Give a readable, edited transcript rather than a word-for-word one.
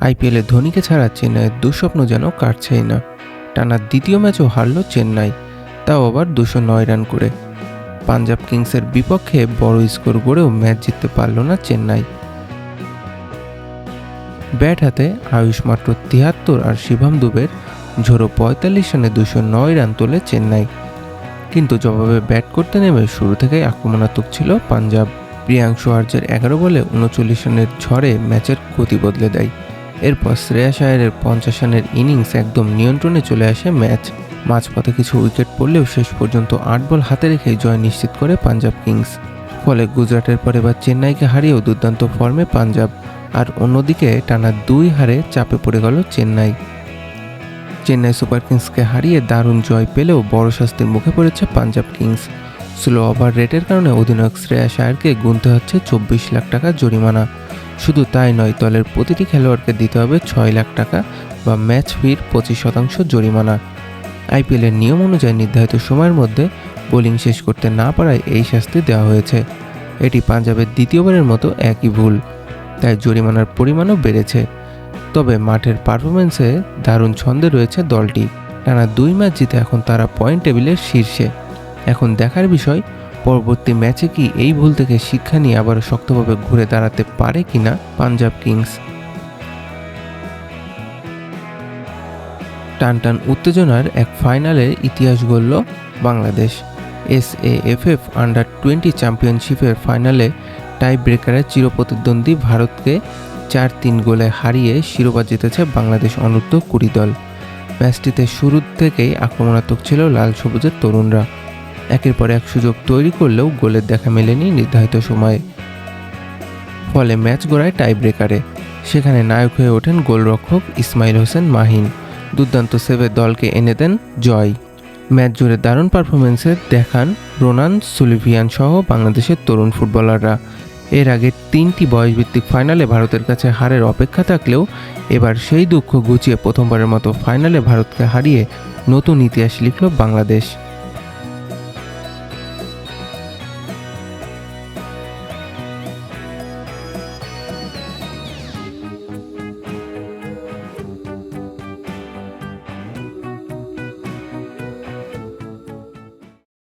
আইপিএলে ধোনিকে ছাড়া চেন্নাইয়ের দুঃস্বপ্ন যেন কাটছেই না। টানা দ্বিতীয় ম্যাচও হারল চেন্নাই, তাও আবার 209 রান করে। পাঞ্জাব কিংসের বিপক্ষে বড় স্কোর গড়েও ম্যাচ জিততে পারল না চেন্নাই। ব্যাট হাতে আয়ুষ মাত্র 73 আর শিবম দুবের ঝোড়ো 45 রানে 209 রান তোলে চেন্নাই। কিন্তু জবাবে ব্যাট করতে নেমে শুরু থেকেই আক্রমণাত্মক ছিল পাঞ্জাব। প্রিয়াংশু আর্যের 11 বলে 39 রানের ঝড়ে ম্যাচের গতি বদলে দেয়। এরপর শ্রেয়াস আয়ারের 50 রানের ইনিংস একদম নিয়ন্ত্রণে চলে আসে ম্যাচ। মাঝপথে কিছু উইকেট পড়লেও শেষ পর্যন্ত 8 বল হাতে রেখে জয় নিশ্চিত করে পাঞ্জাব কিংস। ফলে গুজরাটের পর এবার চেন্নাইকে হারিয়েও দুর্দান্ত ফর্মে পাঞ্জাব। আর অন্যদিকে টানা 2 হারে চাপে পড়ে গেল চেন্নাই। চেন্নাই সুপার কিংসকে হারিয়ে দারুণ জয় পেলেও বড় শাস্তির মুখে পড়েছে পাঞ্জাব কিংস। স্লো ওভার রেটের কারণে অধিনায়ক শ্রেয়াস আয়ারকে গুনতে হচ্ছে 24 লাখ টাকা জরিমানা। শুধু তাই নয়, দলের প্রতিটি খেলোয়াড়কে দিতে হবে 6 লাখ টাকা বা ম্যাচ ফির 25% জরিমানা। আইপিএলের নিয়ম অনুযায়ী নির্ধারিত সময়ের মধ্যে বোলিং শেষ করতে না পারায় এই শাস্তি দেওয়া হয়েছে। এটি পাঞ্জাবের দ্বিতীয়বারের মতো একই ভুল, তাই জরিমানার পরিমাণও বেড়েছে। তবে মাঠের পারফরমেন্সে দারুণ ছন্দে রয়েছে দলটি। টানা 2 ম্যাচ জিতে এখন তারা পয়েন্ট টেবিলের শীর্ষে। এখন দেখার বিষয়, পরবর্তী ম্যাচে কি এই ভুল থেকে শিক্ষা নিয়ে আবার শক্তভাবে ঘুরে দাঁড়াতে পারে কিনা পাঞ্জাব কিংস। টানটান উত্তেজনার এক ফাইনালের ইতিহাস গড়ল বাংলাদেশ। SAFF আন্ডার-20 চ্যাম্পিয়নশিপের ফাইনালে টাই ব্রেকারে চিরপ্রতিদ্বন্দ্বী ভারতকে 4-3 গোলে হারিয়ে শিরোপা জিতেছে বাংলাদেশ অনূর্ধ্ব-20 দল। ম্যাচটিতে শুরু থেকেই আক্রমণাত্মক ছিল লাল সবুজের তরুণরা। একের পর এক সুযোগ তৈরি করলেও গোলের দেখা মেলেনি নির্ধারিত সময়ে। ফলে ম্যাচ গড়ায় টাই ব্রেকারে। সেখানে নায়ক হয়ে ওঠেন গোলরক্ষক ইসমাইল হোসেন মাহিন। দুর্দান্ত সেভে দলকে এনে দেন জয়। ম্যাচ জুড়ে দারুণ পারফরমেন্সে দেখান রোনান সুলিভিয়ান সহ বাংলাদেশের তরুণ ফুটবলাররা। এর আগে 3টি বয়সভিত্তিক ফাইনালে ভারতের কাছে হারের অপেক্ষা থাকলেও এবার সেই দুঃখ ঘুচিয়ে প্রথমবারের মতো ফাইনালে ভারতকে হারিয়ে নতুন ইতিহাস লিখল বাংলাদেশ।